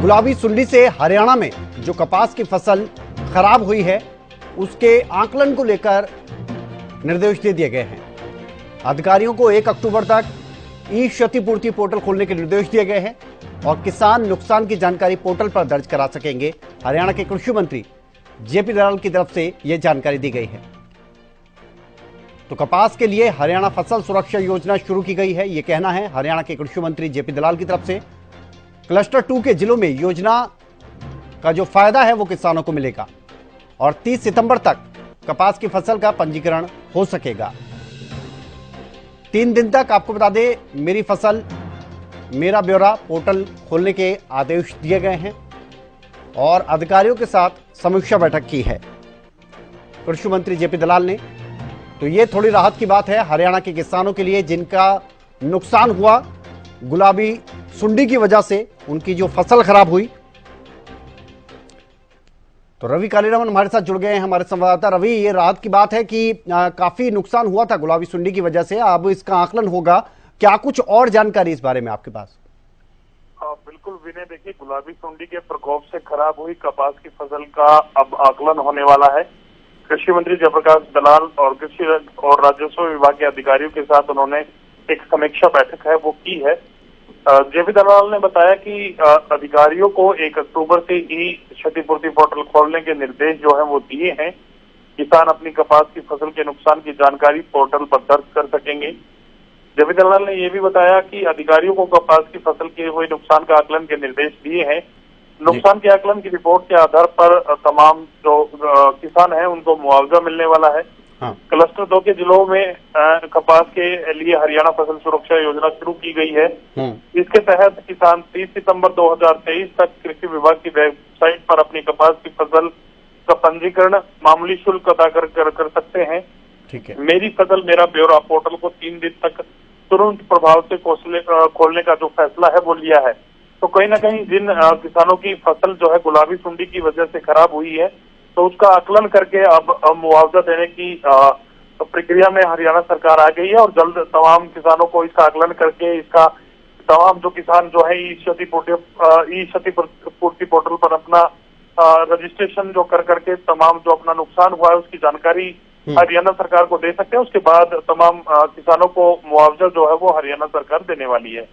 गुलाबी सुंडी से हरियाणा में जो कपास की फसल खराब हुई है उसके आकलन को लेकर निर्देश दे दिए गए हैं। अधिकारियों को 1 अक्टूबर तक ई क्षतिपूर्ति पोर्टल खोलने के निर्देश दिए गए हैं और किसान नुकसान की जानकारी पोर्टल पर दर्ज करा सकेंगे। हरियाणा के कृषि मंत्री जेपी दलाल की तरफ से यह जानकारी दी गई है। तो कपास के लिए हरियाणा फसल सुरक्षा योजना शुरू की गई है, यह कहना है हरियाणा के कृषि मंत्री जेपी दलाल की तरफ से। क्लस्टर 2 के जिलों में योजना का जो फायदा है वो किसानों को मिलेगा और 30 सितंबर तक कपास की फसल का पंजीकरण हो सकेगा। 3 दिन तक आपको बता दें, मेरी फसल मेरा ब्यौरा पोर्टल खोलने के आदेश दिए गए हैं और अधिकारियों के साथ समीक्षा बैठक की है कृषि मंत्री जेपी दलाल ने। तो ये थोड़ी राहत की बात है हरियाणा के किसानों के लिए जिनका नुकसान हुआ गुलाबी सुंडी की वजह से, उनकी जो फसल खराब हुई। तो रवि कालीरामन हमारे साथ जुड़ गए हैं, हमारे संवाददाता। रवि, ये राहत की बात है कि काफी नुकसान हुआ था गुलाबी सुंडी की वजह से, अब इसका आकलन होगा। क्या कुछ और जानकारी इस बारे में आपके पास? बिल्कुल विनय, देखिए गुलाबी सुंडी के प्रकोप से खराब हुई कपास की फसल का अब आकलन होने वाला है। कृषि मंत्री जयप्रकाश दलाल और कृषि और राजस्व विभाग के अधिकारियों के साथ उन्होंने एक समीक्षा बैठक है वो की है। जेपी दलाल ने बताया कि अधिकारियों को 1 अक्टूबर से ई क्षतिपूर्ति पोर्टल खोलने के निर्देश जो है वो दिए हैं। किसान अपनी कपास की फसल के नुकसान की जानकारी पोर्टल पर दर्ज कर सकेंगे। जेपी दलाल ने यह भी बताया कि अधिकारियों को कपास की फसल के हुए नुकसान का आकलन के निर्देश दिए हैं। नुकसान के आकलन की रिपोर्ट के आधार पर तमाम जो किसान हैं उनको मुआवजा मिलने वाला है। हाँ। क्लस्टर 2 के जिलों में कपास के लिए हरियाणा फसल सुरक्षा योजना शुरू की गई है। इसके तहत किसान 30 सितंबर 2023 तक कृषि विभाग की वेबसाइट पर अपनी कपास की फसल का पंजीकरण मामूली शुल्क अदा कर सकते हैं। ठीक है। मेरी फसल मेरा ब्यौरा पोर्टल को 3 दिन तक तुरंत प्रभाव से खोलने का जो फैसला है वो लिया है। तो कहीं ना कहीं जिन किसानों की फसल जो है गुलाबी सुंडी की वजह से खराब हुई है तो उसका आकलन करके अब मुआवजा देने की प्रक्रिया में हरियाणा सरकार आ गई है और जल्द तमाम किसानों को इसका आकलन करके इसका तमाम जो किसान जो है ई क्षतिपूर्ति पोर्टल पर अपना रजिस्ट्रेशन जो कर करके तमाम जो अपना नुकसान हुआ है उसकी जानकारी हरियाणा सरकार को दे सकते हैं। उसके बाद तमाम किसानों को मुआवजा जो है वो हरियाणा सरकार देने वाली है।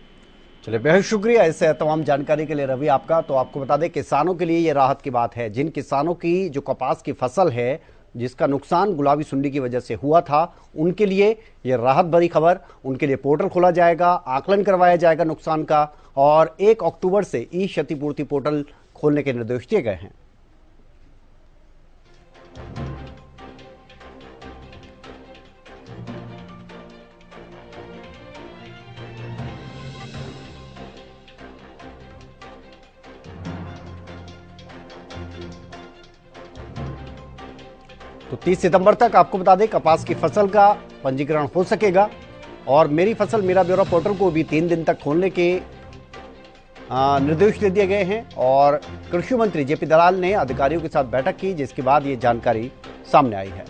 चलिए, बेहद शुक्रिया इस तमाम जानकारी के लिए रवि आपका। तो आपको बता दें किसानों के लिए ये राहत की बात है। जिन किसानों की जो कपास की फसल है जिसका नुकसान गुलाबी सुंडी की वजह से हुआ था उनके लिए ये राहत भरी खबर। उनके लिए पोर्टल खोला जाएगा, आकलन करवाया जाएगा नुकसान का और 1 अक्टूबर से ई क्षतिपूर्ति पोर्टल खोलने के निर्देश दिए गए हैं। तो 30 सितंबर तक आपको बता दें कपास की फसल का पंजीकरण हो सकेगा और मेरी फसल मेरा ब्यौरा पोर्टल को भी 3 दिन तक खोलने के निर्देश दे दिए गए हैं और कृषि मंत्री जेपी दलाल ने अधिकारियों के साथ बैठक की जिसके बाद ये जानकारी सामने आई है।